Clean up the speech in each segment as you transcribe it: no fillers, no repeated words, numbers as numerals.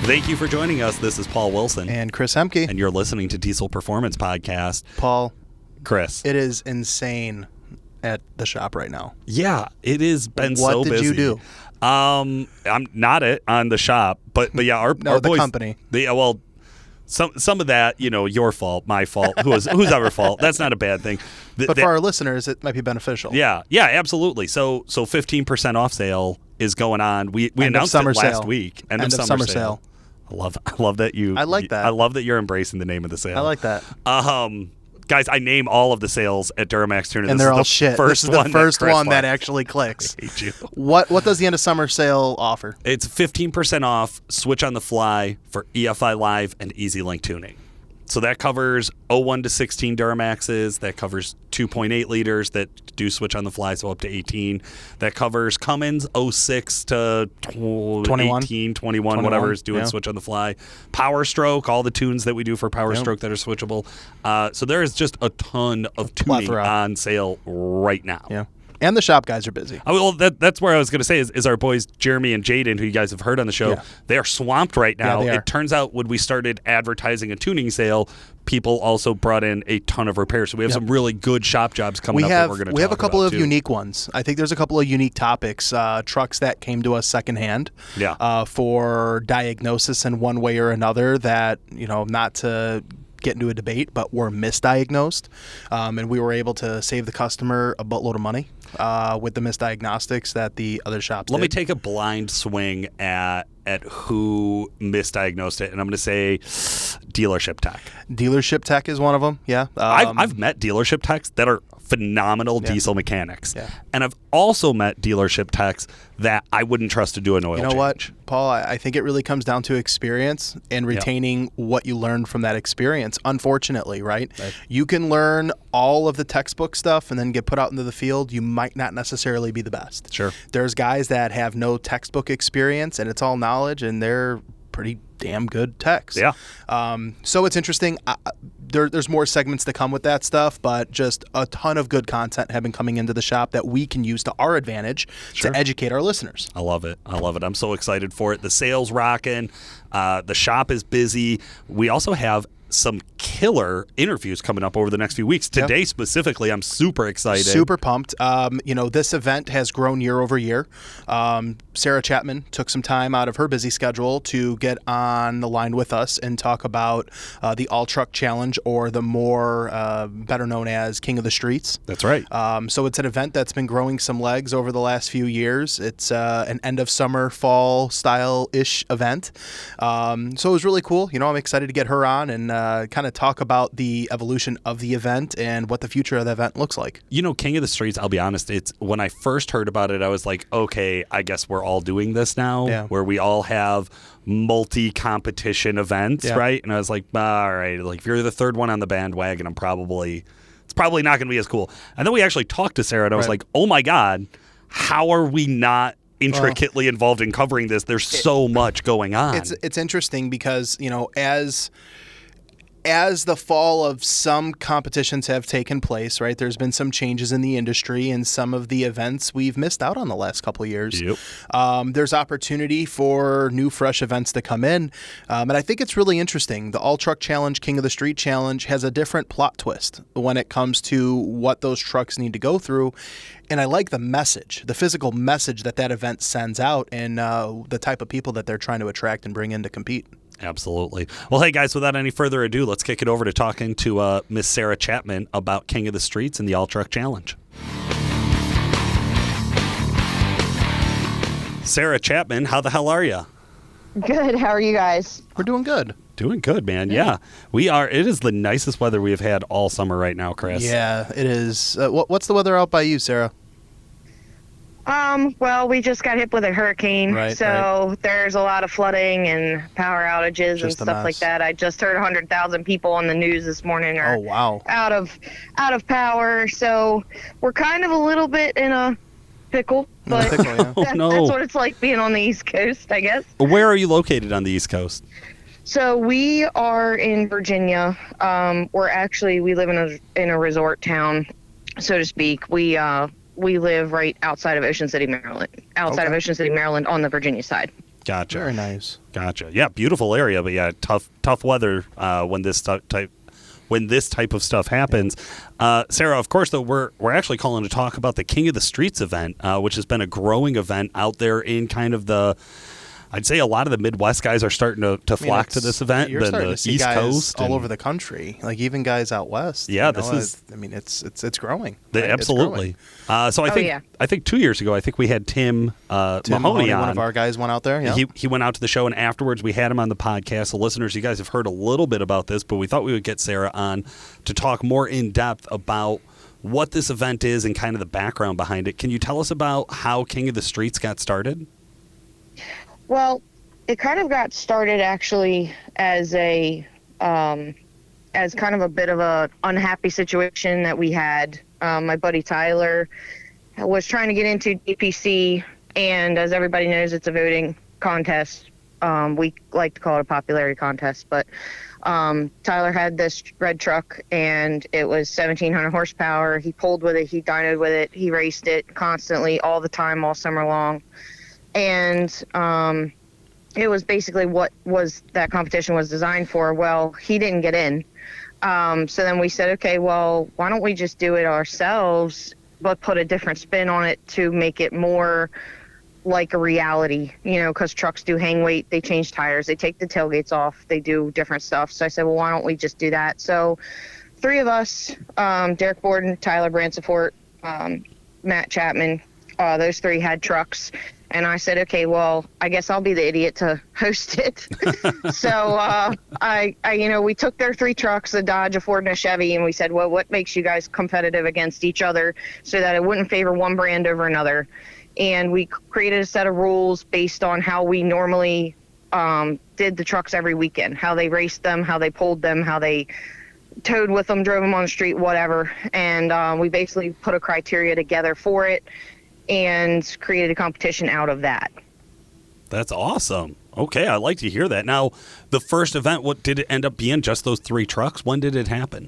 Thank you for joining us. This is Paul Wilson. And Chris Hemke. And you're listening to Diesel Performance Podcast. Paul. Chris. It is insane at the shop right now. Yeah, it has been so busy. What did you do? I'm not on the shop, but yeah, our boys, the company. Some of that, your fault, my fault, who's ever fault. That's not a bad thing. But for our listeners, it might be beneficial. Yeah, absolutely. So 15% off sale is going on. We announced it last week. End of summer sale. I love that you. I like that. I love that you're embracing the name of the sale. I like that. Guys, I name all of the sales at Duramax Tuner. And they're all shit. This is the first one that actually clicks. I hate you. What does the end of summer sale offer? It's 15% off, switch on the fly for EFI Live and Easy Link tuning. So that covers 01 to 16 Duramaxes. That covers 2.8 liters that do switch on the fly, so up to 18. That covers Cummins 06 to 18, 21, whatever is doing switch on the fly. Power Stroke, all the tunes that we do for Power Stroke that are switchable. So there is just a ton of tuning on sale right now. Yeah. And the shop guys are busy. Well, that's where I was going to say is our boys Jeremy and Jaden, who you guys have heard on the show, they are swamped right now. Yeah, it turns out when we started advertising a tuning sale, people also brought in a ton of repairs. So we have some really good shop jobs coming up that we're going to talk about. We have a couple of too. unique ones. I think there's a couple of unique topics, trucks that came to us secondhand for diagnosis in one way or another that, not to get into a debate, but were misdiagnosed. And we were able to save the customer a buttload of money with the misdiagnostics that the other shops Let did. me take a blind swing at who misdiagnosed it, and I'm going to say dealership tech. Dealership tech is one of them, yeah. I've met dealership techs that are phenomenal diesel mechanics. Yeah. And I've also met dealership techs that I wouldn't trust to do an oil change. You know what, Paul? I think it really comes down to experience and retaining what you learned from that experience, unfortunately, right? You can learn all of the textbook stuff and then get put out into the field. You might not necessarily be the best. Sure. There's guys that have no textbook experience and it's all knowledge and they're pretty damn good techs. Yeah. So it's interesting. There's more segments to come with that stuff, but just a ton of good content have been coming into the shop that we can use to our advantage to educate our listeners. I love it. I'm so excited for it. The sale's rocking. The shop is busy. We also have some killer interviews coming up over the next few weeks. Today specifically, I'm super excited. Super pumped. This event has grown year over year. Sara Chapman took some time out of her busy schedule to get on the line with us and talk about the All Truck Challenge, or the more better known as King of the Streets. That's right. So it's an event that's been growing some legs over the last few years. It's an end of summer, fall style-ish event. So it was really cool. I'm excited to get her on and kind of talk about the evolution of the event and what the future of the event looks like. King of the Streets, I'll be honest, it's when I first heard about it, I was like, okay, I guess we're all doing this now, where we all have multi-competition events, right? And I was like, all right, like if you're the third one on the bandwagon, it's probably not going to be as cool. And then we actually talked to Sarah, and I was like, oh my God, how are we not intricately involved in covering this? There's so much going on. It's interesting because, as the fall of some competitions have taken place, right, there's been some changes in the industry and some of the events we've missed out on the last couple of years. Yep. There's opportunity for new, fresh events to come in. And I think it's really interesting. The All Truck Challenge, King of the Street Challenge has a different plot twist when it comes to what those trucks need to go through. And I like the message, the physical message that event sends out, and the type of people that they're trying to attract and bring in to compete. Absolutely. Well, hey, guys, without any further ado, let's kick it over to talking to Miss Sara Chapman about King of the Streets and the All Truck Challenge. Sara Chapman, how the hell are you? Good. How are you guys? We're doing good. Doing good, man. Yeah. We are. It is the nicest weather we have had all summer right now, Chris. Yeah, it is. What's the weather out by you, Sarah? Well, we just got hit with a hurricane, there's a lot of flooding and power outages and stuff like that. I just heard 100,000 people on the news this morning are out of power, so we're kind of a little bit in a pickle, but that's what it's like being on the East Coast, I guess. Where are you located on the East Coast? So we are in Virginia. We live in a resort town, so to speak. We live right outside of Ocean City, Maryland. Of Ocean City, Maryland, on the Virginia side. Gotcha. Very nice. Gotcha. Yeah, beautiful area, but yeah, tough weather when this type of stuff happens. Sara, of course, though, we're actually calling to talk about the King of the Streets event, which has been a growing event out there in kind of I'd say a lot of the Midwest guys are starting to flock to this event. You're starting to see East guys Coast all over the country, like even guys out west. Yeah, it's growing. Right? Absolutely. It's growing. So I think 2 years ago, I think we had Tim Mahoney on. One of our guys went out there. Yeah. He went out to the show, and afterwards we had him on the podcast. So listeners, you guys have heard a little bit about this, but we thought we would get Sara on to talk more in depth about what this event is and kind of the background behind it. Can you tell us about how King of the Streets got started? Well, it kind of got started actually as as kind of a bit of a unhappy situation that we had. My buddy Tyler was trying to get into DPC, and as everybody knows, it's a voting contest. We like to call it a popularity contest, but Tyler had this red truck, and it was 1,700 horsepower. He pulled with it, he dynoed with it, he raced it constantly, all the time, all summer long. And it was basically what that competition was designed for. Well, he didn't get in. So then we said, okay, well, why don't we just do it ourselves, but put a different spin on it to make it more like a reality, because trucks do hang weight, they change tires, they take the tailgates off, they do different stuff. So I said, well, why don't we just do that? So 3 of us, Derek Borden, Tyler Bransford, Matt Chapman, those 3 had trucks. And I said, okay, well, I guess I'll be the idiot to host it. So we took their 3 trucks, a Dodge, a Ford, and a Chevy, and we said, well, what makes you guys competitive against each other so that it wouldn't favor one brand over another? And we created a set of rules based on how we normally did the trucks every weekend, how they raced them, how they pulled them, how they towed with them, drove them on the street, whatever. And we basically put a criteria together for it and created a competition out of that. That's awesome. Okay, I like to hear that. Now, the first event, what did it end up being? Just those 3 trucks? When did it happen?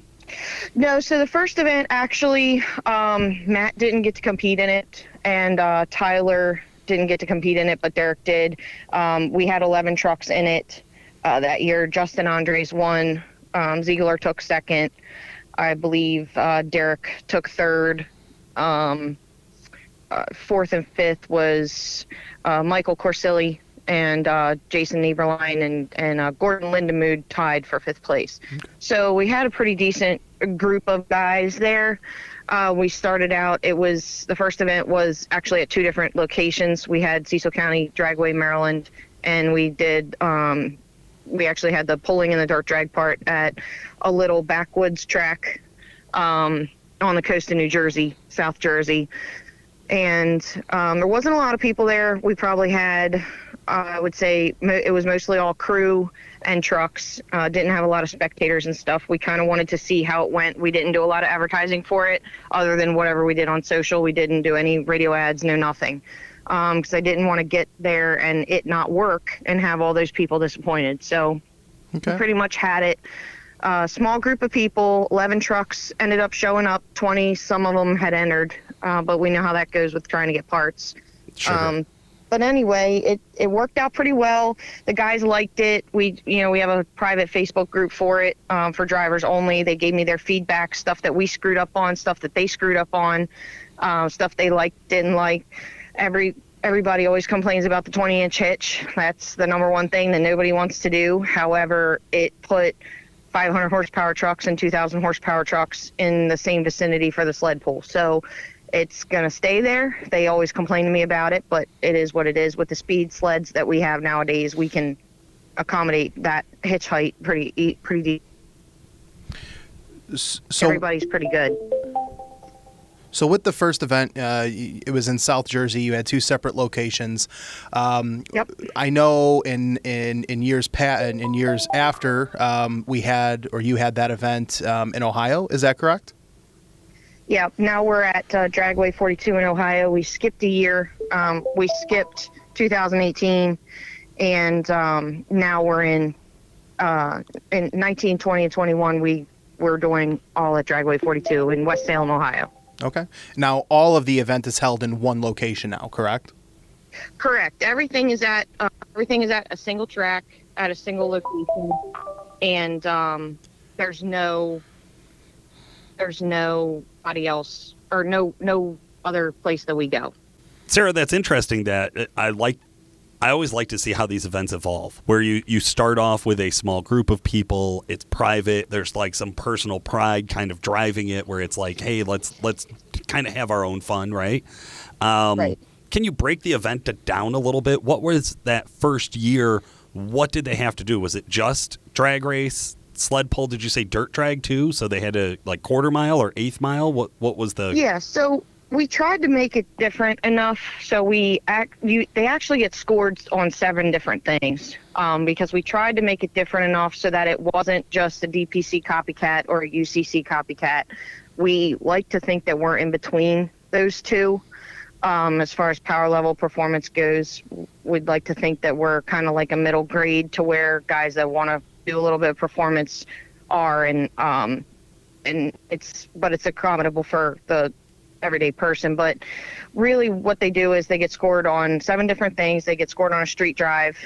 No, so the first event, actually, Matt didn't get to compete in it, and Tyler didn't get to compete in it, but Derek did. We had 11 trucks in it that year. Justin Andres won. Ziegler took second. I believe Derek took third. 4th and 5th was Michael Corsilli and Jason Nieberlein and Gordon Lindemood tied for 5th place. Okay. So we had a pretty decent group of guys there. We started out, the first event was actually at 2 different locations. We had Cecil County Dragway, Maryland, and we actually had the pulling and the dirt drag part at a little backwoods track on the coast of New Jersey, South Jersey. And there wasn't a lot of people there. We probably had, I would say, it was mostly all crew and trucks. Didn't have a lot of spectators and stuff. We kind of wanted to see how it went. We didn't do a lot of advertising for it other than whatever we did on social. We didn't do any radio ads, no nothing. Because I didn't want to get there and it not work and have all those people disappointed. So we pretty much had it. Small group of people, 11 trucks ended up showing up, 20, some of them had entered, but we know how that goes with trying to get parts. Sure. But anyway, it worked out pretty well. The guys liked it. We have a private Facebook group for it, for drivers only. They gave me their feedback, stuff that we screwed up on, stuff that they screwed up on, stuff they liked, didn't like. Everybody always complains about the 20-inch hitch. That's the number one thing that nobody wants to do. However, it put 500 horsepower trucks and 2,000 horsepower trucks in the same vicinity for the sled pull. So it's going to stay there. They always complain to me about it, but it is what it is. With the speed sleds that we have nowadays, we can accommodate that hitch height pretty deep. So everybody's pretty good. So with the first event, it was in South Jersey. You had 2 separate locations. Yep. I know in years after we had, or you had that event in Ohio. Is that correct? Yeah. Now we're at Dragway 42 in Ohio. We skipped a year. We skipped 2018, and now we're in 19, 20, and 21. We're doing all at Dragway 42 in West Salem, Ohio. Okay. Now, all of the event is held in one location now, correct? Correct. Everything is at a single track at a single location, and there's nobody else or no other place that we go. Sara, that's interesting. That I always like to see how these events evolve, where you start off with a small group of people. It's private. There's like some personal pride kind of driving it, where it's like, hey, let's kind of have our own fun, right? Right. Can you break the event down a little bit? What was that first year? What did they have to do? Was it just drag race, sled pull? Did you say dirt drag too? So they had to like quarter mile or eighth mile? What was the? Yeah. So we tried to make it different enough. So they actually get scored on 7 different things because we tried to make it different enough so that it wasn't just a DPC copycat or a UCC copycat. We like to think that we're in between those two. As far as power level performance goes, we'd like to think that we're kind of like a middle grade to where guys that want to do a little bit of performance are, and it's accommodable for the everyday person. But really what they do is they get scored on 7 different things. They get scored on a street drive,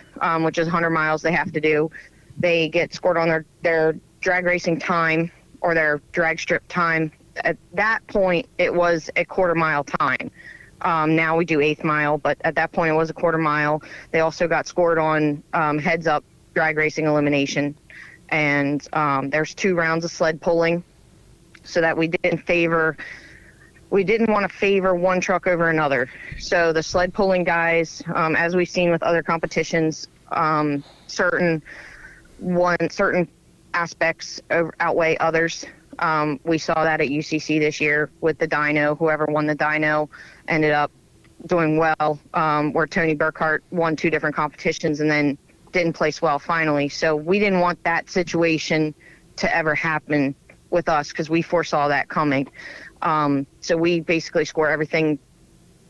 which is 100 miles they have to do. They get scored on their drag racing time or their drag strip time. At that point, it was a quarter mile time. Now we do eighth mile, but at that point it was a quarter mile. They also got scored on heads up drag racing elimination. And there's 2 rounds of sled pulling so that we didn't want to favor one truck over another. So the sled pulling guys, as we've seen with other competitions, certain aspects outweigh others. We saw that at UCC this year with the dyno. Whoever won the dyno ended up doing well, where Tony Burkhart won 2 different competitions and then didn't place well finally. So we didn't want that situation to ever happen with us because we foresaw that coming. So we basically score everything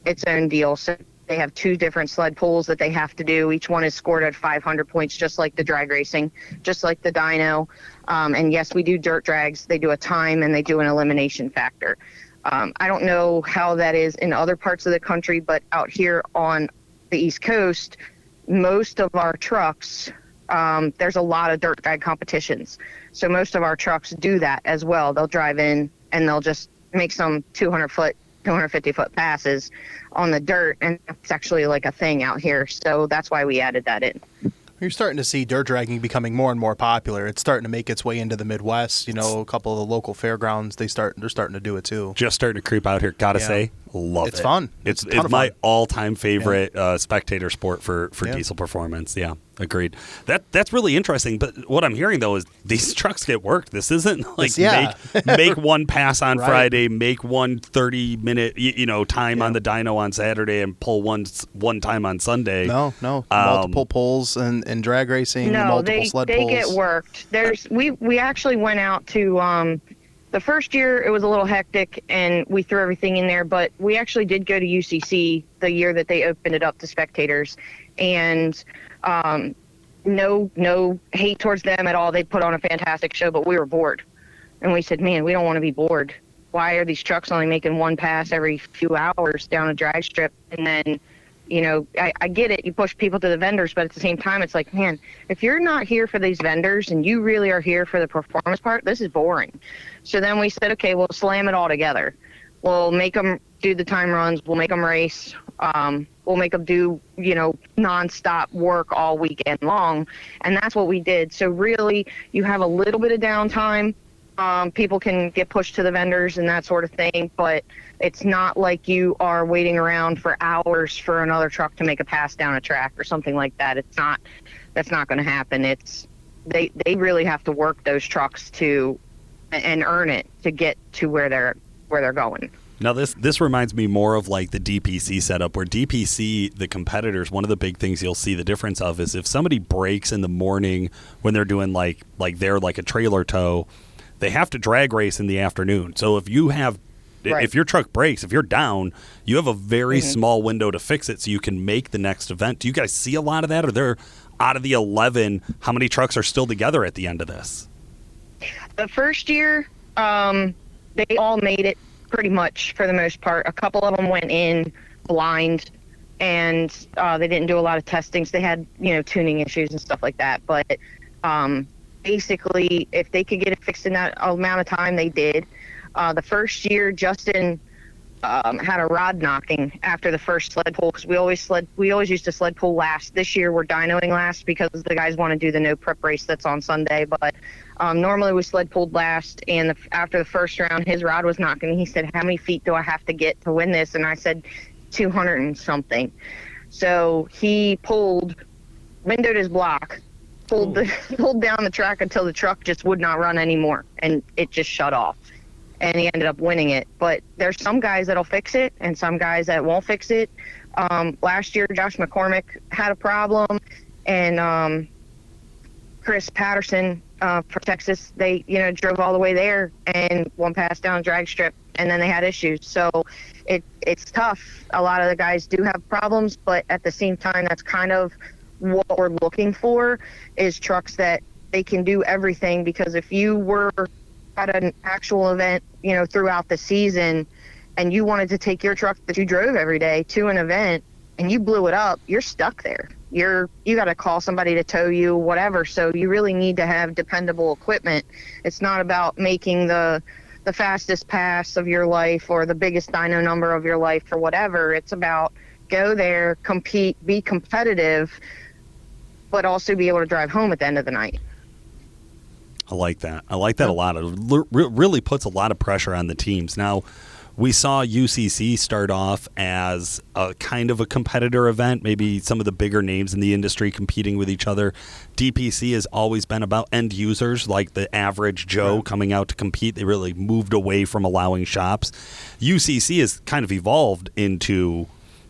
its own deal. So they have 2 different sled pulls that they have to do. Each one is scored at 500 points, just like the drag racing, just like the dyno. And yes, we do dirt drags. They do a time and they do an elimination factor. I don't know how that is in other parts of the country, but out here on the East Coast, most of our trucks, there's a lot of dirt drag competitions. So most of our trucks do that as well. They'll drive in and they'll just make some 250-foot passes on the dirt, and it's actually like a thing out here. So that's why we added that in. You're starting to see dirt dragging becoming more and more popular. It's starting to make its way into the Midwest. You know, a couple of the local fairgrounds, they're starting to do it too. Just starting to creep out here. Gotta say, love it. It's fun. It's my all-time favorite spectator sport for diesel performance. Yeah, agreed. That's really interesting. But what I'm hearing though is these trucks get worked. This isn't like make one pass on Friday, make one 30-minute time on the dyno on Saturday, and pull one time on Sunday. No, multiple pulls and drag racing. Multiple sled pulls. They get worked. We actually went out to. The first year, it was a little hectic, and we threw everything in there, but we actually did go to UCC the year that they opened it up to spectators, and no hate towards them at all. They put on a fantastic show, but we were bored, and we said, man, we don't want to be bored. Why are these trucks only making one pass every few hours down a drag strip? And then, I get it. You push people to the vendors, but at the same time, it's like, man, if you're not here for these vendors and you really are here for the performance part, this is boring. So then we said, okay, we'll slam it all together. We'll make them do the time runs. We'll make them race. We'll make them do, nonstop work all weekend long. And that's what we did. So really, you have a little bit of downtime. People can get pushed to the vendors and that sort of thing, but it's not like you are waiting around for hours for another truck to make a pass down a track or something like that. That's not going to happen. They really have to work those trucks and earn it to get to where they're going. Now, this reminds me more of like the DPC setup, where DPC, the competitors, one of the big things you'll see the difference of is if somebody breaks in the morning when they're doing like they're like a trailer tow, they have to drag race in the afternoon. So if you have, if your truck breaks, if you're down, you have a very small window to fix it so you can make the next event. Do you guys see a lot of that? Or they're out of the 11, how many trucks are still together at the end of this? The first year, they all made it pretty much for the most part. A couple of them went in blind, and they didn't do a lot of testings. They had, tuning issues and stuff like that. But basically, if they could get it fixed in that amount of time, they did. The first year, Justin had a rod knocking after the first sled pull, because we always used to sled pull last. This year we're dynoing last because the guys want to do the no prep race that's on Sunday. But normally we sled pulled last, and after the first round, his rod was knocking. He said, "How many feet do I have to get to win this?" And I said, 200 and something. So he windowed his block, pulled down the track until the truck just would not run anymore, and it just shut off. And he ended up winning it. But there's some guys that'll fix it and some guys that won't fix it. Last year, Josh McCormick had a problem, and Chris Patterson for Texas, they drove all the way there and one pass down drag strip, and then they had issues. So it's tough. A lot of the guys do have problems, but at the same time, that's kind of what we're looking for, is trucks that they can do everything. Because if you were at an actual event, throughout the season, and you wanted to take your truck that you drove every day to an event and you blew it up, you're stuck there. You got to call somebody to tow you, whatever. So you really need to have dependable equipment. It's not about making the fastest pass of your life or the biggest dyno number of your life or whatever. It's about go there, compete, be competitive, but also be able to drive home at the end of the night. I like that. I like that a lot. It really puts a lot of pressure on the teams. Now, we saw UCC start off as a kind of a competitor event, maybe some of the bigger names in the industry competing with each other. DPC has always been about end users, like the average Joe coming out to compete. They really moved away from allowing shops. UCC has kind of evolved into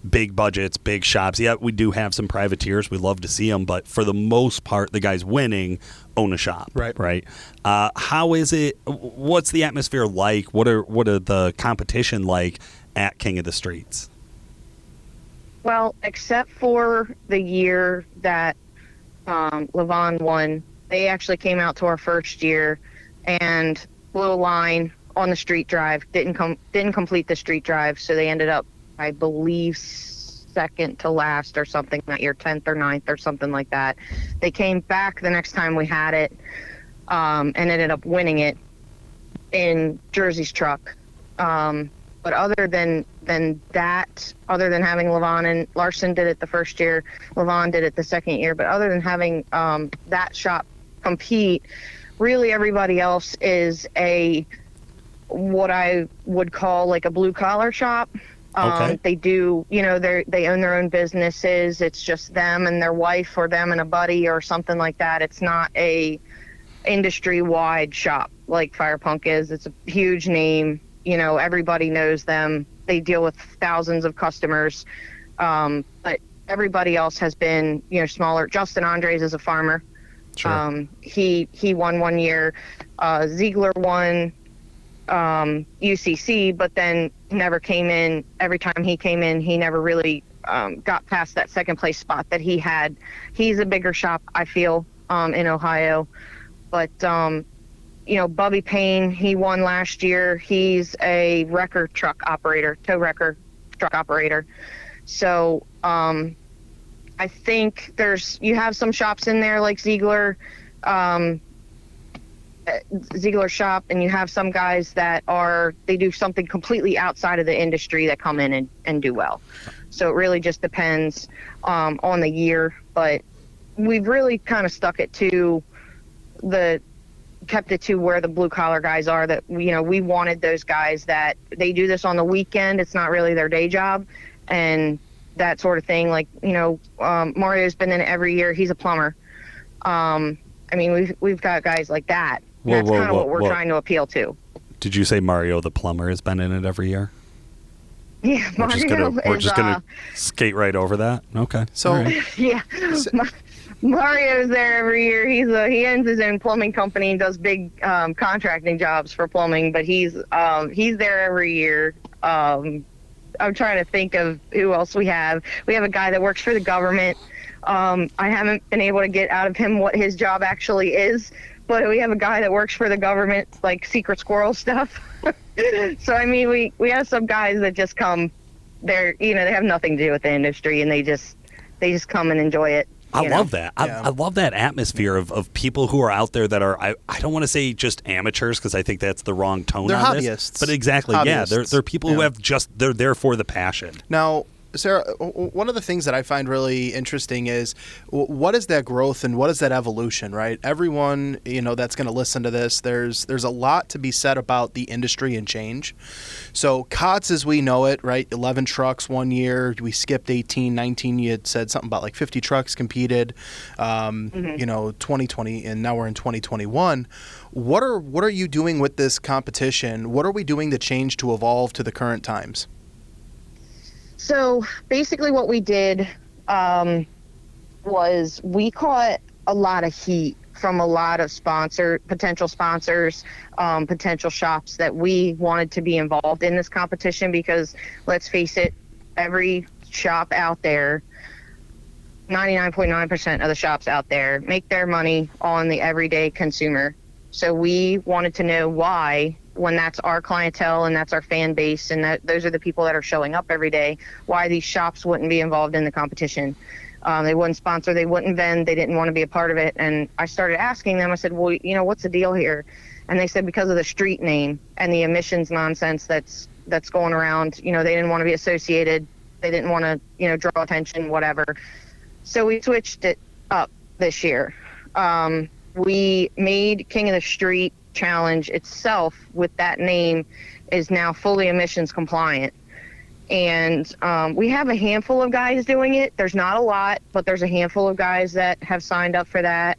big budgets, big shops. Yeah, we do have some privateers. We love to see them, but for the most part, the guys winning own a shop. Right. How is it? What's the atmosphere like? What are the competition like at King of the Streets? Well, except for the year that Levon won, they actually came out to our first year and blew a line on the street drive. Didn't complete the street drive, so they ended up, I believe, second to last or something that year, 10th or 9th or something like that. They came back the next time we had it and ended up winning it in Jersey's truck. But other than that, other than having Levon, and Larson did it the first year, Levon did it the second year, but other than having that shop compete, really everybody else is what I would call like a blue collar shop. Okay. They do, they own their own businesses. It's just them and their wife, or them and a buddy or something like that. It's not a industry-wide shop like Fire Punk is. It's a huge name. Everybody knows them. They deal with thousands of customers. But everybody else has been, smaller. Justin Andres is a farmer. Sure. He won one year. Ziegler won UCC, but then never came in. Every time he came in, he never really got past that second place spot that he had. He's a bigger shop, I feel, in Ohio. But Bubby Payne, he won last year. He's a wrecker truck operator, tow wrecker truck operator. So I think you have some shops in there like Ziegler shop, and you have some guys that they do something completely outside of the industry that come in and do well. So it really just depends on the year, but we've really kind of kept it to where the blue collar guys are, that we wanted those guys that they do this on the weekend. It's not really their day job and that sort of thing. Like, Mario's been in it every year. He's a plumber. We've got guys like that. That's kind of what we're trying to appeal to. Did you say Mario the plumber has been in it every year? Yeah, we're just gonna skate right over that. Okay. So right. Yeah, Mario's there every year. He owns his own plumbing company and does big contracting jobs for plumbing. But he's there every year. I'm trying to think of who else we have. We have a guy that works for the government. I haven't been able to get out of him what his job actually is. But we have a guy that works for the government, like secret squirrel stuff. So, we have some guys that just come they're, they have nothing to do with the industry, and they just come and enjoy it. I love that. I love that atmosphere of people who are out there that are, I don't want to say just amateurs, because I think that's the wrong tone they're on hobbyists. this. But exactly, yeah. They're people who have they're there for the passion. Now, Sarah, one of the things that I find really interesting is what is that growth and what is that evolution, right? Everyone, that's going to listen to this, there's a lot to be said about the industry and change. So COTS as we know it, right? 11 trucks one year. We skipped 18, 19. You had said something about like 50 trucks competed, 2020, and now we're in 2021. What are you doing with this competition? What are we doing to change to evolve to the current times? So basically what we did was we caught a lot of heat from a lot of potential sponsors, potential shops that we wanted to be involved in this competition, because let's face it, every shop out there, 99.9% of the shops out there make their money on the everyday consumer. So we wanted to know why, when that's our clientele and that's our fan base and those are the people that are showing up every day, why these shops wouldn't be involved in the competition. They wouldn't sponsor, they wouldn't vend, they didn't want to be a part of it. And I started asking them, I said, well, what's the deal here? And they said because of the street name and the emissions nonsense that's going around, they didn't want to be associated. They didn't want to, draw attention, whatever. So we switched it up this year. We made King of the Street Challenge itself with that name is now fully emissions compliant. And we have a handful of guys doing it. There's not a lot, but there's a handful of guys that have signed up for that.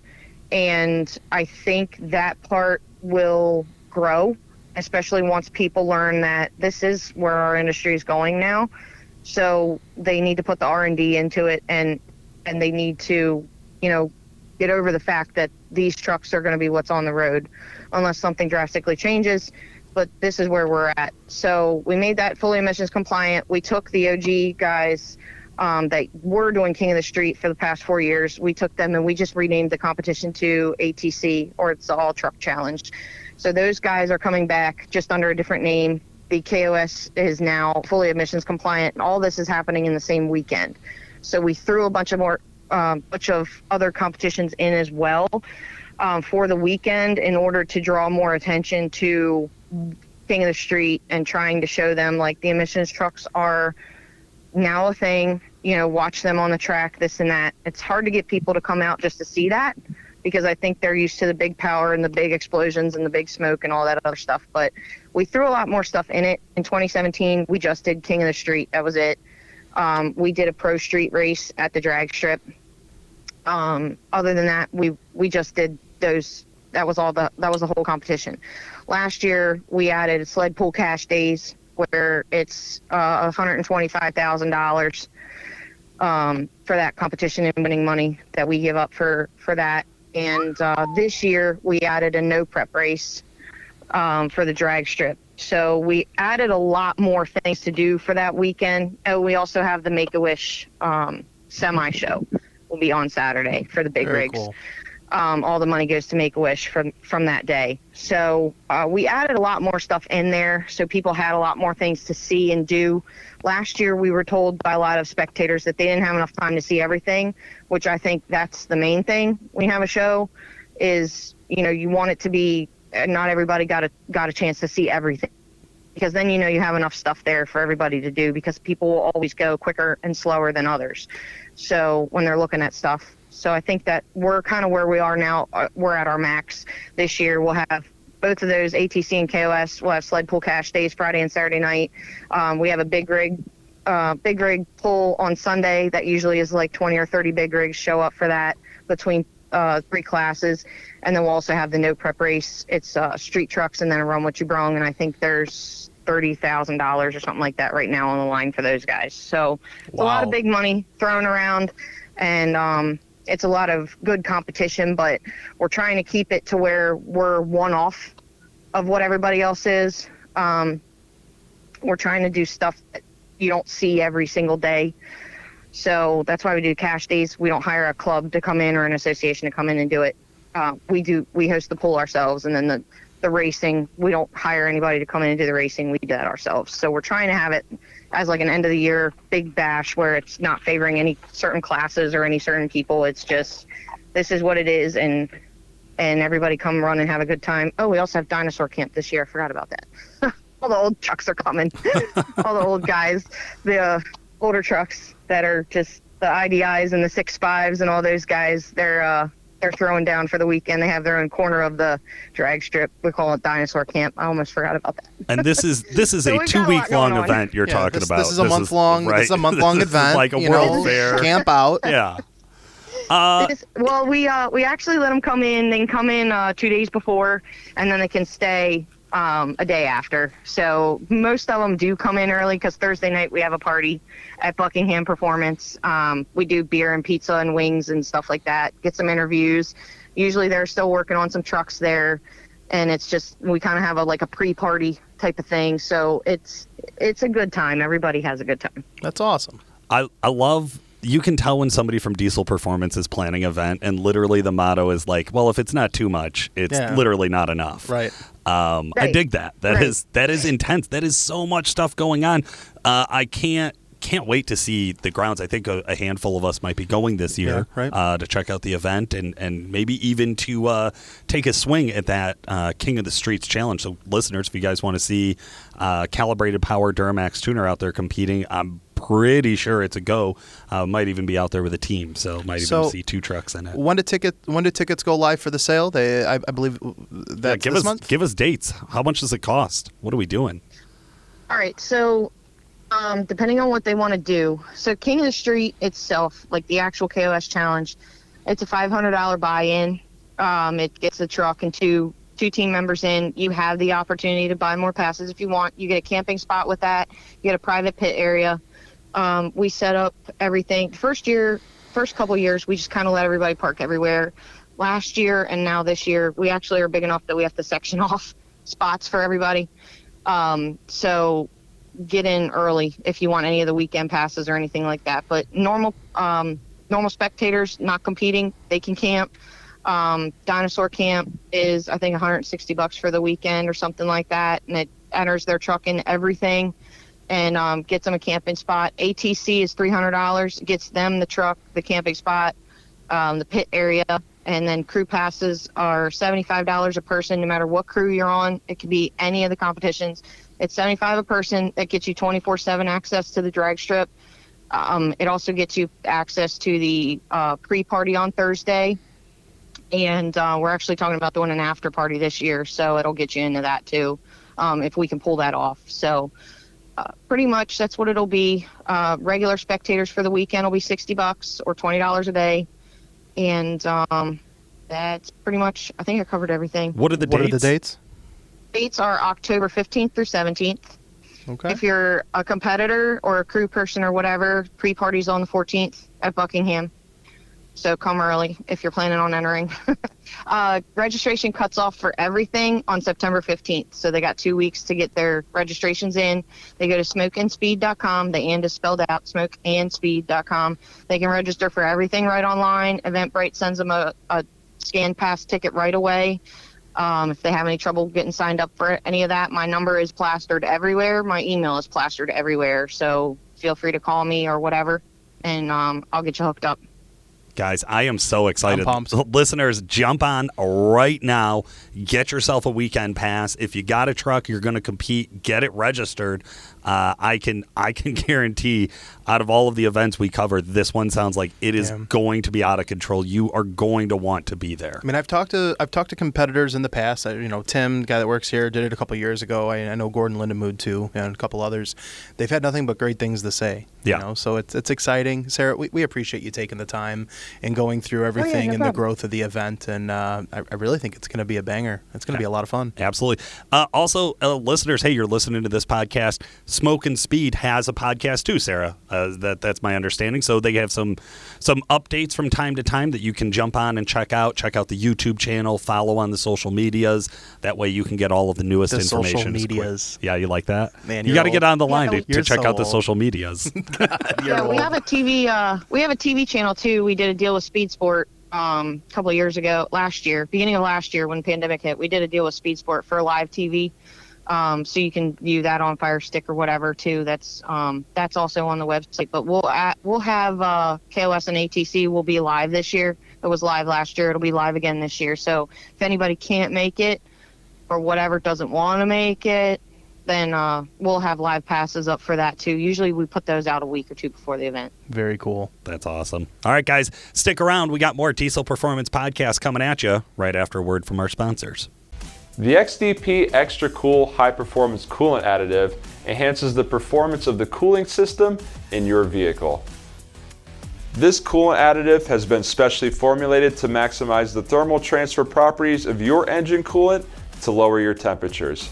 And I think that part will grow, especially once people learn that this is where our industry is going now. So they need to put the R&D into it, and they need to, get over the fact that these trucks are going to be what's on the road unless something drastically changes. But this is where we're at. So we made that fully emissions compliant. We took the OG guys that were doing King of the Street for the past 4 years. We took them and we just renamed the competition to ATC, or it's the All Truck Challenge. So those guys are coming back just under a different name. The KOS is now fully emissions compliant, and all this is happening in the same weekend. So we threw a bunch of other competitions in as well for the weekend in order to draw more attention to King of the Street and trying to show them like the emissions trucks are now a thing, watch them on the track, this and that. It's hard to get people to come out just to see that, because I think they're used to the big power and the big explosions and the big smoke and all that other stuff. But we threw a lot more stuff in it. In 2017, we just did King of the Street. That was it. We did a pro street race at the drag strip. Other than that, we just did those. That was the whole competition. Last year, we added sled pull cash days, where it's $125,000 for that competition and winning money that we give up for that. And this year, we added a no prep race for the drag strip. So we added a lot more things to do for that weekend. Oh, we also have the Make-A-Wish semi show. Will be on Saturday for the big rigs. Cool. All the money goes to Make-A-Wish from that day. So we added a lot more stuff in there, so people had a lot more things to see and do. Last year, we were told by a lot of spectators that they didn't have enough time to see everything, which I think that's the main thing when you have a show is, you want it to be, not everybody got a chance to see everything, because then you have enough stuff there for everybody to do, because people will always go quicker and slower than others. So when they're looking at stuff. So I think that we're kind of where we are now. We're at our max this year. We'll have both of those, ATC and KOS. We'll have sled pull cash days Friday and Saturday night. We have a big rig pull on Sunday. That usually is like 20 or 30 big rigs show up for that between 3 classes. And then we'll also have the no prep race. It's street trucks and then a run what you brung. And I think there's $30,000 or something like that right now on the line for those guys. So it's a lot of big money thrown around, and it's a lot of good competition, but we're trying to keep it to where we're one off of what everybody else is. We're trying to do stuff that you don't see every single day. So that's why we do cash days. We don't hire a club to come in or an association to come in and do it. We host the pool ourselves, and then the racing, we don't hire anybody to come in and do the racing. We do that ourselves. So we're trying to have it as like an end of the year big bash where it's not favoring any certain classes or any certain people. It's just, this is what it is, and everybody come run and have a good time. Oh, we also have dinosaur camp this year. I forgot about that. All the old trucks are coming. All the old guys, the older trucks that are just the IDIs and the 6.5s and all those guys, they're throwing down for the weekend. They have their own corner of the drag strip. We call it dinosaur camp. I almost forgot about that. And this is so a 2-week-long event you're talking about. This is a month-long event. Like a world fair. Camp out. Yeah. We actually let them come in. They can come in 2 days before, and then they can stay a day after. So most of them do come in early because Thursday night we have a party at Buckingham Performance. We do beer and pizza and wings and stuff like that. Get some interviews. Usually they're still working on some trucks there, and it's just, we kind of have a pre-party type of thing. So it's a good time. Everybody has a good time. That's awesome. I love. You can tell when somebody from Diesel Performance is planning an event, and literally the motto is like, well, if it's not too much, it's literally not enough. Right. I dig that. That is intense. That is so much stuff going on. I can't wait to see the grounds. I think a handful of us might be going this year to check out the event and maybe even to take a swing at that King of the Streets challenge. So listeners, if you guys want to see calibrated power Duramax tuner out there competing, I'm pretty sure it's a go. Might even be out there with a team, so might even see 2 trucks in it. When do tickets go live for the sale? I believe that's this month? Give us dates. How much does it cost? What are we doing? All right, so depending on what they want to do. So King of the Street itself, like the actual KOS challenge, it's a $500 buy-in. It gets the truck and two team members in. You have the opportunity to buy more passes if you want. You get a camping spot with that. You get a private pit area. We set up everything. First couple years, we just kind of let everybody park everywhere. Last year and now this year, we actually are big enough that we have to section off spots for everybody. So get in early if you want any of the weekend passes or anything like that. But normal spectators not competing, they can camp. Dinosaur camp is, I think, $160 for the weekend or something like that, and it enters their truck in everything and gets them a camping spot. ATC is $300, gets them the truck, the camping spot, the pit area, and then crew passes are $75 a person, no matter what crew you're on. It could be any of the competitions. It's $75 a person. That gets you 24/7 access to the drag strip. It also gets you access to the pre-party on Thursday. And we're actually talking about doing an after party this year, so it'll get you into that too, if we can pull that off. So pretty much that's what it'll be. Regular spectators for the weekend will be $60 or $20 a day. And that's pretty much, I think I covered everything. What are the dates? Dates are October 15th through 17th. Okay. If you're a competitor or a crew person or whatever, pre-party's on the 14th at Buckingham. So come early if you're planning on entering. Registration cuts off for everything on September 15th. So they got 2 weeks to get their registrations in. They go to smokeandspeed.com. The and is spelled out, smokeandspeed.com. They can register for everything right online. Eventbrite sends them a scan pass ticket right away. If they have any trouble getting signed up for any of that, my number is plastered everywhere. My email is plastered everywhere. So feel free to call me or whatever, and I'll get you hooked up. Guys, I am so excited. I'm pumped. Listeners, jump on right now. Get yourself a weekend pass. If you got a truck, you're going to compete, get it registered. I can guarantee out of all of the events we covered, this one sounds like it is going to be out of control. You are going to want to be there. I mean, I've talked to competitors in the past. Tim, the guy that works here, did it a couple years ago. I know Gordon Lindemood too, and a couple others. They've had nothing but great things to say. So it's exciting. Sarah, we appreciate you taking the time and going through everything and the growth of the event. And I really think it's going to be a banger. It's going to be a lot of fun. Absolutely. Also, listeners, hey, you're listening to this podcast. Smoke and Speed has a podcast too, Sarah. That's my understanding. So they have some updates from time to time that you can jump on and check out. Check out the YouTube channel. Follow on the social medias. That way you can get all of the newest information. Social medias. Yeah, you like that? Man, you got to get on the line to check out the old. social medias. God, we have a TV. We have a TV channel too. We did a deal with Speed Sport a couple of years ago, beginning of last year when the pandemic hit. We did a deal with Speed Sport for live TV. So you can view that on Fire Stick or whatever too. That's also on the website. But we'll have KOS and ATC will be live this year. It was live last year. It'll be live again this year. So if anybody can't make it or whatever doesn't want to make it, then we'll have live passes up for that too. Usually we put those out a week or two before the event. Very cool. That's awesome. All right, guys, stick around. We got more Diesel Performance Podcast coming at you right after a word from our sponsors. The XDP Extra Cool High Performance Coolant Additive enhances the performance of the cooling system in your vehicle. This coolant additive has been specially formulated to maximize the thermal transfer properties of your engine coolant to lower your temperatures.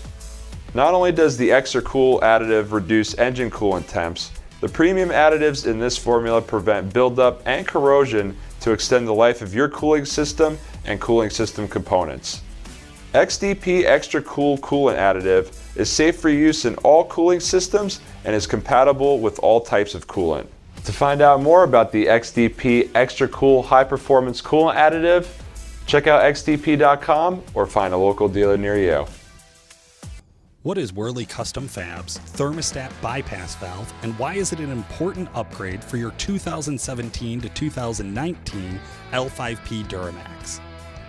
Not only does the Extra Cool additive reduce engine coolant temps, the premium additives in this formula prevent buildup and corrosion to extend the life of your cooling system and cooling system components. XDP Extra Cool Coolant Additive is safe for use in all cooling systems and is compatible with all types of coolant. To find out more about the XDP Extra Cool High Performance Coolant Additive, check out xdp.com or find a local dealer near you. What is Worley Custom Fab's thermostat bypass valve, and why is it an important upgrade for your 2017 to 2019 L5P Duramax?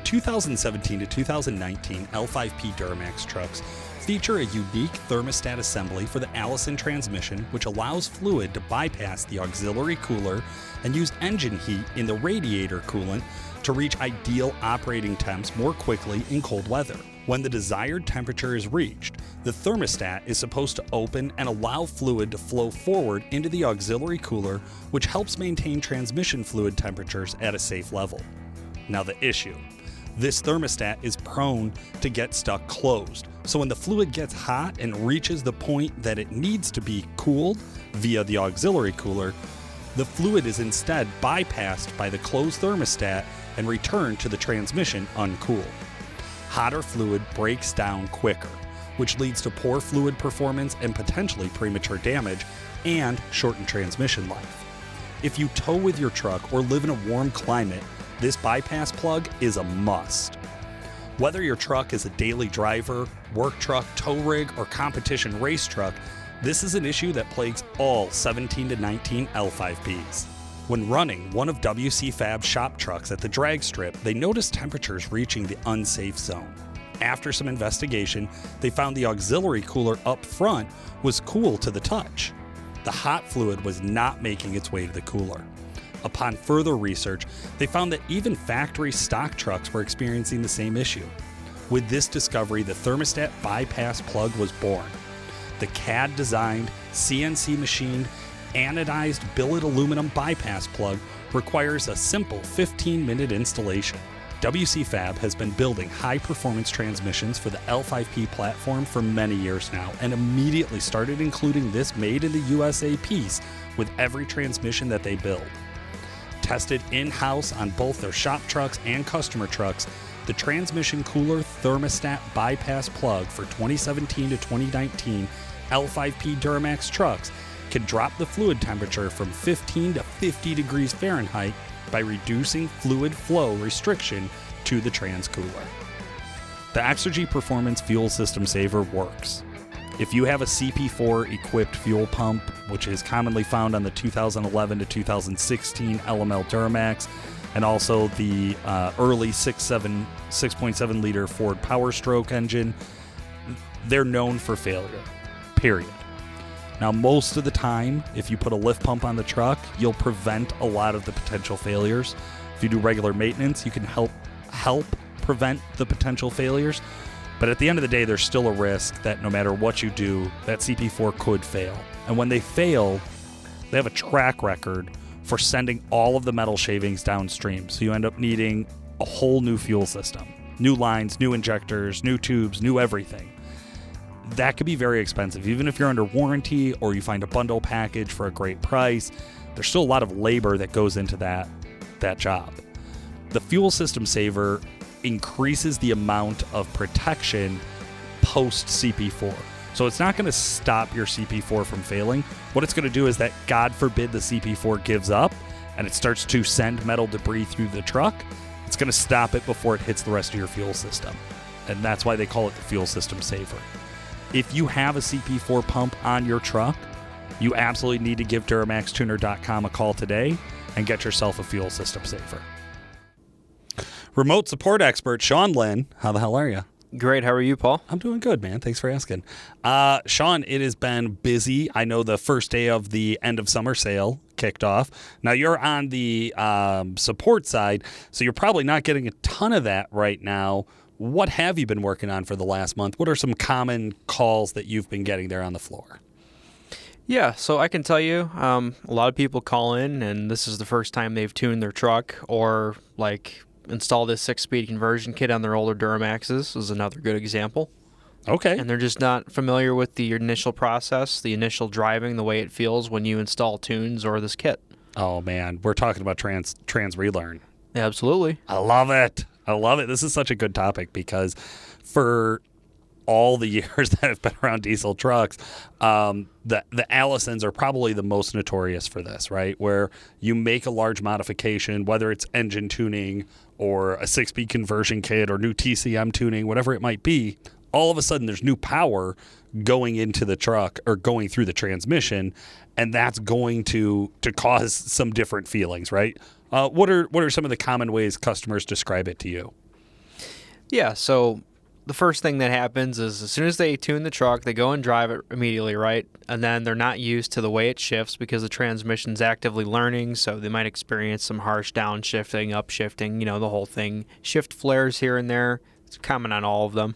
2017 to 2019 L5P Duramax trucks feature a unique thermostat assembly for the Allison transmission, which allows fluid to bypass the auxiliary cooler and use engine heat in the radiator coolant to reach ideal operating temps more quickly in cold weather. When the desired temperature is reached, the thermostat is supposed to open and allow fluid to flow forward into the auxiliary cooler, which helps maintain transmission fluid temperatures at a safe level. Now the issue. This thermostat is prone to get stuck closed, so when the fluid gets hot and reaches the point that it needs to be cooled via the auxiliary cooler, the fluid is instead bypassed by the closed thermostat and returned to the transmission uncooled. Hotter fluid breaks down quicker, which leads to poor fluid performance and potentially premature damage and shortened transmission life. If you tow with your truck or live in a warm climate, this bypass plug is a must. Whether your truck is a daily driver, work truck, tow rig, or competition race truck, this is an issue that plagues all 17 to 19 L5Ps. When running one of WC Fab's shop trucks at the drag strip, they noticed temperatures reaching the unsafe zone. After some investigation, they found the auxiliary cooler up front was cool to the touch. The hot fluid was not making its way to the cooler. Upon further research, they found that even factory stock trucks were experiencing the same issue. With this discovery, the thermostat bypass plug was born. The CAD-designed, CNC-machined, anodized billet aluminum bypass plug requires a simple 15-minute installation. WC Fab has been building high-performance transmissions for the L5P platform for many years now and immediately started including this made-in-the-USA piece with every transmission that they build. Tested in-house on both their shop trucks and customer trucks, the transmission cooler thermostat bypass plug for 2017 to 2019 L5P Duramax trucks can drop the fluid temperature from 15 to 50 degrees Fahrenheit by reducing fluid flow restriction to the trans cooler. The Exergy Performance Fuel System Saver works. If you have a CP4 equipped fuel pump, which is commonly found on the 2011 to 2016 LML Duramax, and also the early 6.7 liter Ford Power Stroke engine, they're known for failure, period. Now, most of the time, if you put a lift pump on the truck, you'll prevent a lot of the potential failures. If you do regular maintenance, you can help prevent the potential failures. But at the end of the day, there's still a risk that no matter what you do, that CP4 could fail. And when they fail, they have a track record for sending all of the metal shavings downstream. So you end up needing a whole new fuel system, new lines, new injectors, new tubes, new everything. That could be very expensive. Even if you're under warranty or you find a bundle package for a great price, there's still a lot of labor that goes into that job. The Fuel System Saver increases the amount of protection post CP4. So it's not going to stop your CP4 from failing. What it's going to do is that, God forbid, the CP4 gives up and it starts to send metal debris through the truck. It's going to stop it before it hits the rest of your fuel system. And that's why they call it the Fuel System Saver. if you have a CP4 pump on your truck, you absolutely need to give DuramaxTuner.com a call today and get yourself a fuel system saver. Remote support expert Sean Lynn, how the hell are you? Great. How are you, Paul? I'm doing good, man. Thanks for asking. Sean, it has been busy. I know the first day of the end of summer sale kicked off. Now, you're on the support side, so you're probably not getting a ton of that right now. What have you been working on for the last month? What are some common calls that you've been getting there on the floor? Yeah, so I can tell you, a lot of people call in, and this is the first time they've tuned their truck or, install this 6-speed conversion kit on their older Duramaxes is another good example. Okay. And they're just not familiar with the initial process, the initial driving, the way it feels when you install tunes or this kit. Oh, man. We're talking about trans relearn. Absolutely. I love it. This is such a good topic because for all the years that I've been around diesel trucks, the Allisons are probably the most notorious for this, right? Where you make a large modification, whether it's engine tuning or a 6-speed conversion kit or new TCM tuning, whatever it might be, all of a sudden there's new power going into the truck or going through the transmission, and that's going to cause some different feelings, right? What are some of the common ways customers describe it to you? Yeah, so the first thing that happens is as soon as they tune the truck, they go and drive it immediately, right? And then they're not used to the way it shifts because the transmission's actively learning, so they might experience some harsh downshifting, upshifting, the whole thing. Shift flares here and there. It's common on all of them.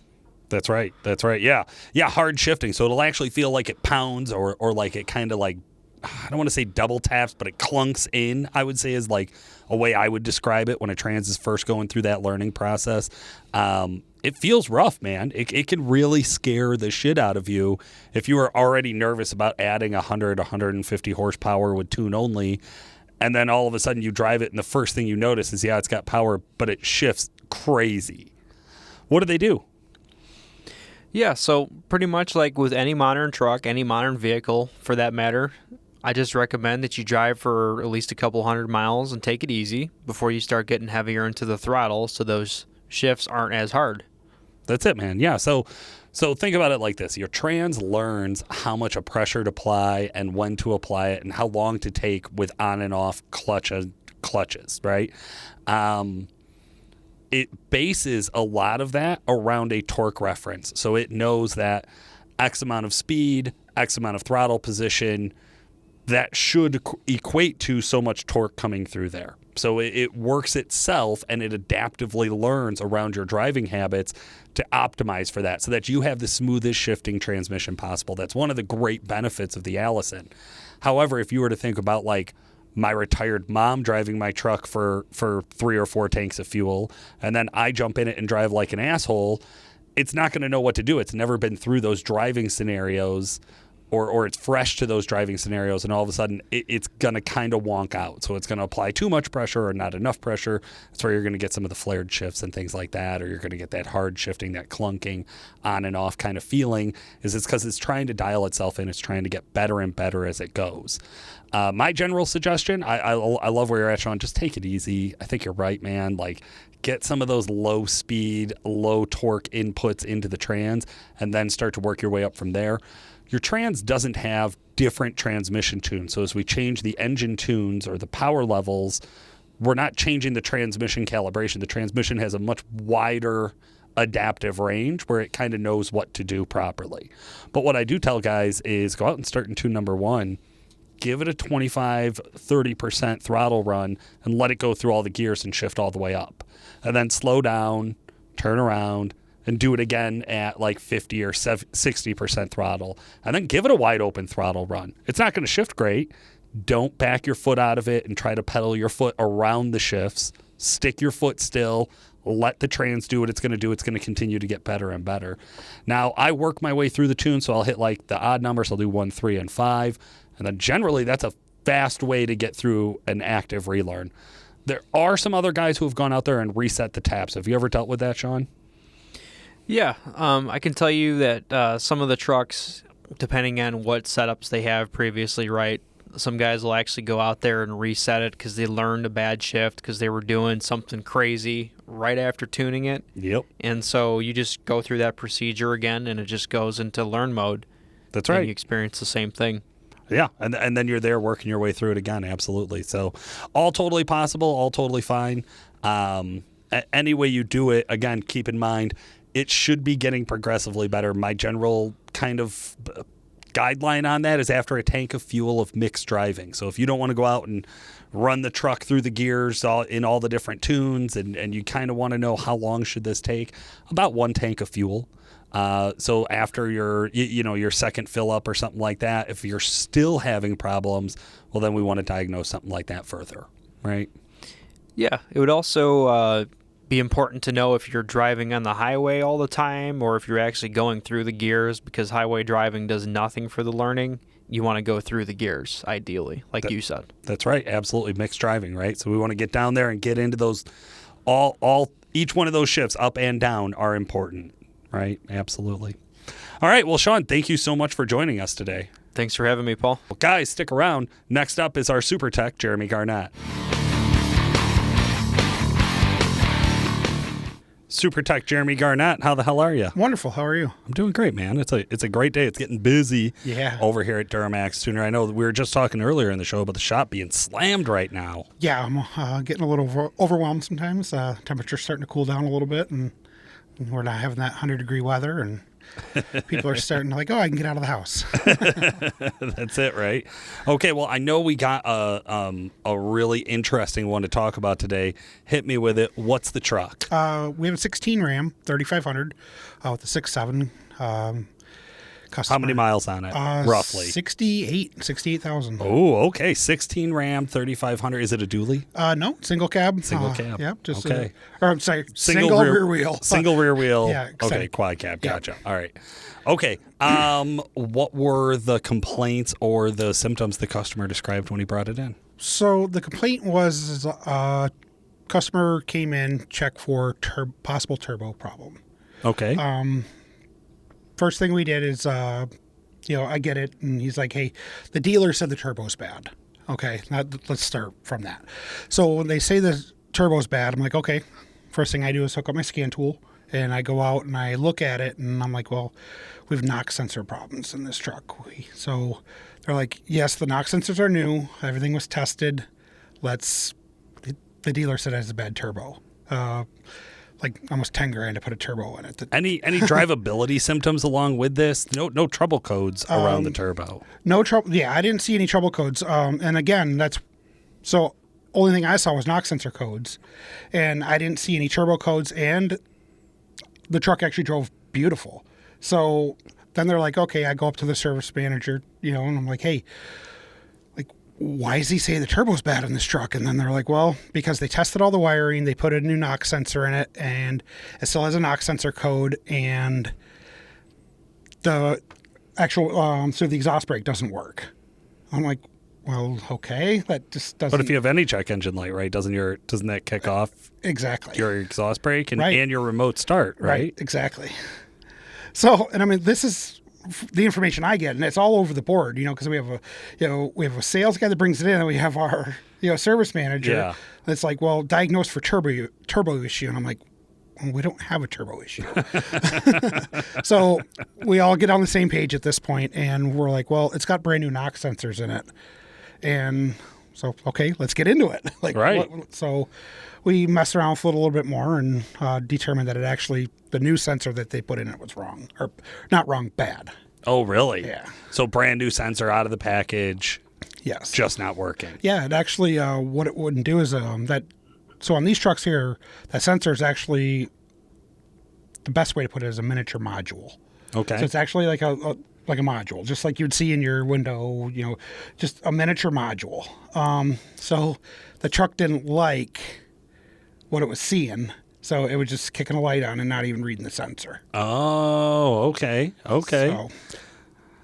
That's right. Yeah, hard shifting. So it'll actually feel like it pounds or like it kind of like, I don't want to say double taps, but it clunks in, I would say, is like a way I would describe it when a trans is first going through that learning process. It feels rough, man. It can really scare the shit out of you if you are already nervous about adding 100, 150 horsepower with tune only, and then all of a sudden you drive it and the first thing you notice is, it's got power, but it shifts crazy. What do they do? Yeah, so pretty much like with any modern truck, any modern vehicle for that matter, I just recommend that you drive for at least a couple 100 miles and take it easy before you start getting heavier into the throttle so those shifts aren't as hard. That's it, man. Yeah, so think about it like this. Your trans learns how much of pressure to apply and when to apply it and how long to take with on and off clutches, right? It bases a lot of that around a torque reference. So it knows that X amount of speed, X amount of throttle position, that should equate to so much torque coming through there. So it works itself and it adaptively learns around your driving habits to optimize for that so that you have the smoothest shifting transmission possible. That's one of the great benefits of the Allison. However, if you were to think about like my retired mom driving my truck for 3 or 4 tanks of fuel, and then I jump in it and drive like an asshole, it's not going to know what to do. It's never been through those driving scenarios or it's fresh to those driving scenarios, and all of a sudden it's going to kind of wonk out. So it's going to apply too much pressure or not enough pressure. That's where you're going to get some of the flared shifts and things like that, or you're going to get that hard shifting, that clunking on and off kind of feeling. It's because it's trying to dial itself in. It's trying to get better and better as it goes. My general suggestion, I love where you're at, Sean. Just take it easy. I think you're right, man. Like, get some of those low speed, low torque inputs into the trans and then start to work your way up from there. Your trans doesn't have different transmission tunes. So as we change the engine tunes or the power levels, we're not changing the transmission calibration. The transmission has a much wider adaptive range where it kind of knows what to do properly. But what I do tell guys is go out and start in tune number 1. Give it a 25-30% throttle run and let it go through all the gears and shift all the way up. And then slow down, turn around, and do it again at like 50 or 60% throttle. And then give it a wide open throttle run. It's not going to shift great. Don't back your foot out of it and try to pedal your foot around the shifts. Stick your foot still. Let the trans do what it's going to do. It's going to continue to get better and better. Now, I work my way through the tune, so I'll hit like the odd numbers. I'll do 1, 3, and 5. And then generally, that's a fast way to get through an active relearn. There are some other guys who have gone out there and reset the taps. Have you ever dealt with that, Sean? Yeah, I can tell you that some of the trucks, depending on what setups they have previously, right, Some guys will actually go out there and reset it because they learned a bad shift because they were doing something crazy right after tuning it. Yep. And so you just go through that procedure again, and it just goes into learn mode. That's right. And you experience the same thing. Yeah, and then you're there working your way through it again. Absolutely. So all totally possible, all totally fine. Any way you do it, again, keep in mind, it should be getting progressively better. My general kind of guideline on that is after a tank of fuel of mixed driving. So if you don't want to go out and run the truck through the gears in all the different tunes, and you kind of want to know how long should this take, about 1 tank of fuel. So after your second fill up or something like that, if you're still having problems, well, then we want to diagnose something like that further, right? Yeah, it would also be important to know if you're driving on the highway all the time or if you're actually going through the gears, because highway driving does nothing for the learning. You want to go through the gears, ideally, like you said. That's right. Absolutely. Mixed driving, right? So we want to get down there and get into those, each one of those shifts up and down are important. Right. Absolutely. All right. Well, Sean, thank you so much for joining us today. Thanks for having me, Paul. Well, guys, stick around. Next up is our super tech, Jeremy Garnett. Super Tech Jeremy Garnett, how the hell are you? Wonderful. How are you? I'm doing great, man. It's a great day. It's getting busy over here at Duramax Tuner. I know we were just talking earlier in the show about the shop being slammed right now. Yeah, I'm getting a little overwhelmed sometimes. Temperature's starting to cool down a little bit, and we're not having that 100-degree weather, and people are starting to like, I can get out of the house. That's it, right? Okay, well, I know we got a really interesting one to talk about today. Hit me with it. What's the truck? We have a 16 Ram 3500 with a 6.7. Customer. How many miles on it, roughly? 68,000. Oh, okay. 16 Ram 3500. Is it a dually? No, single cab. Single cab. Yep. Just okay. I'm sorry, single rear wheel. Single rear wheel. Yeah. Okay, quad cab. Gotcha. All right. Okay. What were the complaints or the symptoms the customer described when he brought it in? So the complaint was customer came in, checked for possible turbo problem. Okay. First thing we did is, I get it. And he's like, hey, the dealer said the turbo's bad. Okay, let's start from that. So when they say the turbo's bad, I'm like, okay. First thing I do is hook up my scan tool, and I go out and I look at it, and I'm like, well, we have knock sensor problems in this truck. So they're like, yes, the knock sensors are new. Everything was tested. The dealer said it has a bad turbo. Like almost $10,000 to put a turbo in it. Any drivability symptoms along with this? No trouble codes around the turbo. No trouble. Yeah, I didn't see any trouble codes. And again, only thing I saw was knock sensor codes, and I didn't see any turbo codes. And the truck actually drove beautiful. So then they're like, okay, I go up to the service manager, and I'm like, hey, why does he say the turbo's bad in this truck? And then they're like, well, because they tested all the wiring, they put a new knock sensor in it, and it still has a knock sensor code, and the actual so the exhaust brake doesn't work. I'm like, well, okay, that just doesn't. But if you have any check engine light, right, doesn't that kick off exactly your exhaust brake and your remote start, right? Exactly. So, and I mean, this is the information I get, and it's all over the board, because we have a sales guy that brings it in, and we have our, service manager. Yeah. It's like, well, diagnosed for turbo issue. And I'm like, well, we don't have a turbo issue. So we all get on the same page at this point, and we're like, well, it's got brand new knock sensors in it. And so, okay, let's get into it. Right. So we messed around with it a little bit more and determined that the new sensor that they put in it was wrong, or not wrong, bad. Oh, really? Yeah. So brand new sensor out of the package. Yes. Just not working. Yeah. It actually, what it wouldn't do is so on these trucks here, that sensor is actually, the best way to put it is a miniature module. Okay. So it's actually like a module, just like you'd see in your window, just a miniature module. So the truck didn't like what it was seeing, so it was just kicking a light on and not even reading the sensor. Oh, okay. So,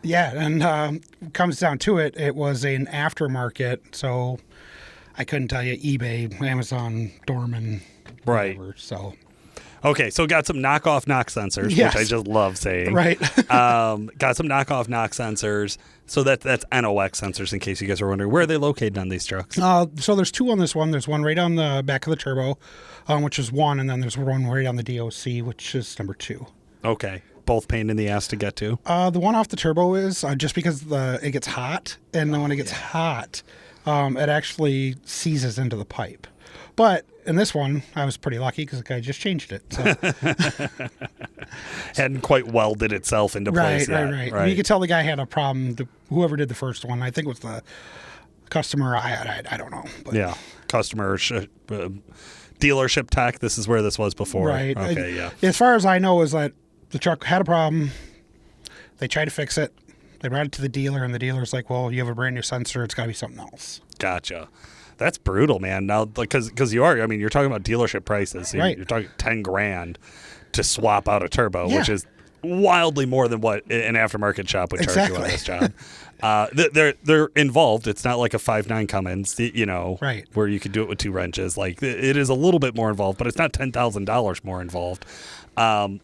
yeah, and comes down to it, it was an aftermarket, so I couldn't tell you eBay, Amazon, Dorman, whatever, right. So. Okay, so got some knockoff knock sensors, Yes. which I just love saying. Right. Got some knockoff knock sensors. So that's NOx sensors, in case you guys are wondering. Where are they located on these trucks? So there's two on this one. There's one right on the back of the turbo, which is one, and then there's one right on the DOC, which is number 2. Okay. Both pain in the ass to get to? The one off the turbo is just because it gets hot, and then when it gets hot, it actually seizes into the pipe. But in this one, I was pretty lucky because the guy just changed it. So. Hadn't quite welded itself into place yet. Right. You could tell the guy had a problem. Whoever did the first one, I think it was the customer. I don't know. But. Yeah, customer dealership tech. This is where this was before. Right. Okay. Yeah. As far as I know, is that the truck had a problem. They tried to fix it. They brought it to the dealer, and the dealer's like, "Well, you have a brand new sensor. It's got to be something else." Gotcha. That's brutal, man. Now, because you are, I mean, you're talking about dealership prices. Right. You're talking $10,000 to swap out a turbo, which is wildly more than what an aftermarket shop would charge you on this job. They're involved. It's not like a 5.9 Cummins, right, where you could do it with 2 wrenches. Like, it is a little bit more involved, but it's not $10,000 more involved. And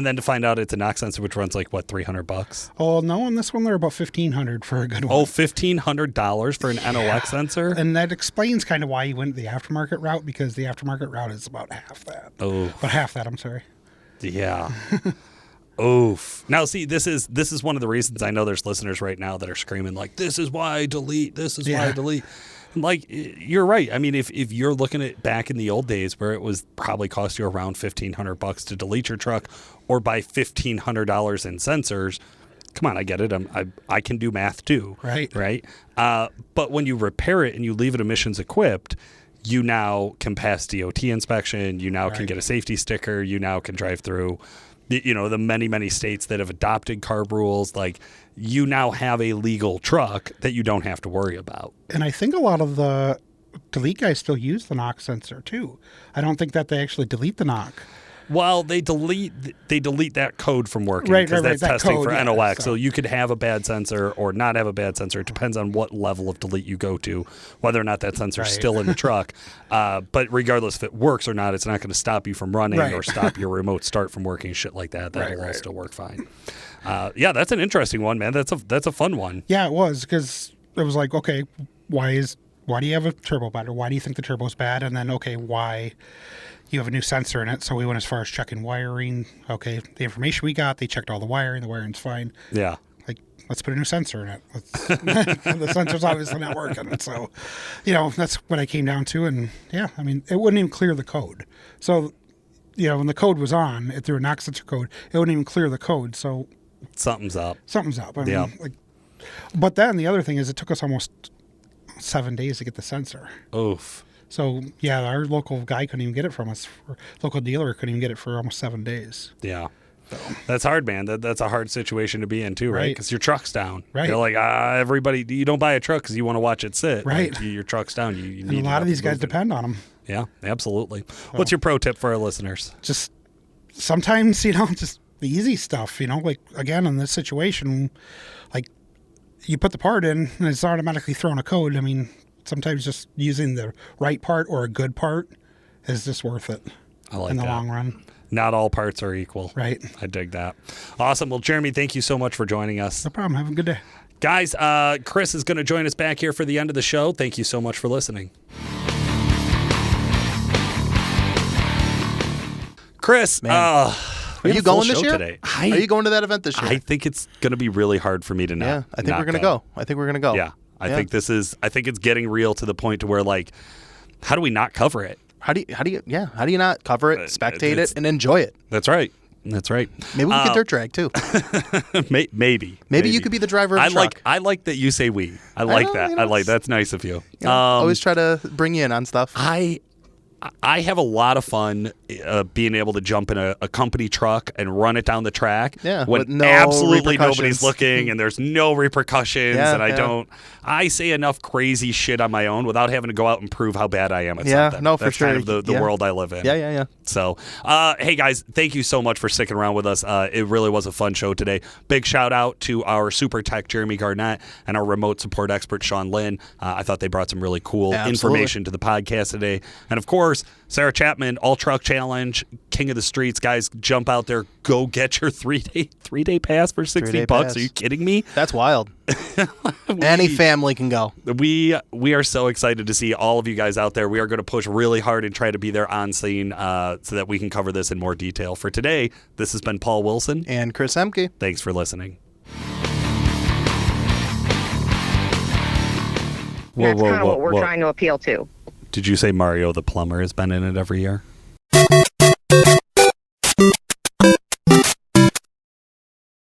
then to find out it's a knock sensor, which runs like what, $300? Oh no, on this one they're about $1,500 for a good one. Oh, $1,500 for an NOx sensor, and that explains kind of why you went the aftermarket route, because the aftermarket route is about half that. Oh, but half that. I'm sorry. Yeah. Oof. Now, see, this is one of the reasons I know there's listeners right now that are screaming like, "This is why I delete. This is why I delete." Like, you're right. I mean, if you're looking at back in the old days where it was probably cost you around $1,500 to delete your truck or buy $1,500 in sensors, come on, I get it. I can do math too. Right. But when you repair it and you leave it emissions equipped, you now can pass DOT inspection. You now can get a safety sticker. You now can drive through, the many states that have adopted CARB rules. Like, you now have a legal truck that you don't have to worry about. And I think a lot of the delete guys still use the knock sensor too. I don't think that they actually delete the knock. Well, they delete that code from working because that's testing for NOx. So you could have a bad sensor or not have a bad sensor. It depends on what level of delete you go to, whether or not that sensor is still in the truck. But regardless if it works or not, it's not going to stop you from running or stop your remote start from working, shit like that. That'll all still work fine. Yeah, that's an interesting one, man. That's a fun one. Yeah, it was, because it was like, okay, why do you have a turbo bad, or why do you think the turbo's bad? And then, okay, why you have a new sensor in it? So we went as far as checking wiring. Okay, the information we got, they checked all the wiring. The wiring's fine. Yeah. Like, let's put a new sensor in it. The sensor's obviously not working. So, that's what I came down to. And yeah, I mean, it wouldn't even clear the code. So, when the code was on, through a knock sensor code, it wouldn't even clear the code. So something's up. I mean, but then the other thing is, it took us almost 7 days to get the sensor. Oof. So, yeah, our local guy couldn't even get it from us. Local dealer couldn't even get it for almost 7 days. Yeah. So. That's hard, man. That's a hard situation to be in, too, right? Because your truck's down. Right. You're like, everybody, you don't buy a truck because you want to watch it sit. Right. Like, your truck's down. You need a lot of these guys depend on them. Yeah, absolutely. What's your pro tip for our listeners? Just sometimes, just the easy stuff, like, again, in this situation, like, you put the part in and it's automatically throwing a code. I mean, sometimes just using the right part or a good part is just worth it in the long run. Not all parts are equal. Right. I dig that. Awesome. Well, Jeremy, thank you so much for joining us. No problem. Have a good day. Guys, Chris is going to join us back here for the end of the show. Thank you so much for listening. Chris, are you going this year? Today. Are you going to that event this year? I think it's going to be really hard for me to not. Yeah, I think we're going to go. I think we're going to go. Yeah. I think it's getting real to the point to where, like, how do we not cover it? How do you not cover it, spectate it, and enjoy it? That's right. Maybe we could dirt drag too. Maybe you could be the driver of the truck. I like that you say we. I like that. That's nice of you. Always try to bring you in on stuff. I have a lot of fun being able to jump in a company truck and run it down the track when absolutely nobody's looking and there's no repercussions I say enough crazy shit on my own without having to go out and prove how bad I am at something. No, for That's sure. kind of the world I live in. Yeah. So, hey guys, thank you so much for sticking around with us. It really was a fun show today. Big shout out to our super tech Jeremy Garnett and our remote support expert Sean Lynn. I thought they brought some really cool information to the podcast today. And of course, course, Sara Chapman, All Truck Challenge, King of the Streets. Guys, jump out there. Go get your three-day pass for $60. Are you kidding me? That's wild. Any family can go. We are so excited to see all of you guys out there. We are going to push really hard and try to be there on scene so that we can cover this in more detail. For today, this has been Paul Wilson. And Chris Emke. Thanks for listening. That's kind of what we're trying to appeal to. Did you say Mario the plumber has been in it every year?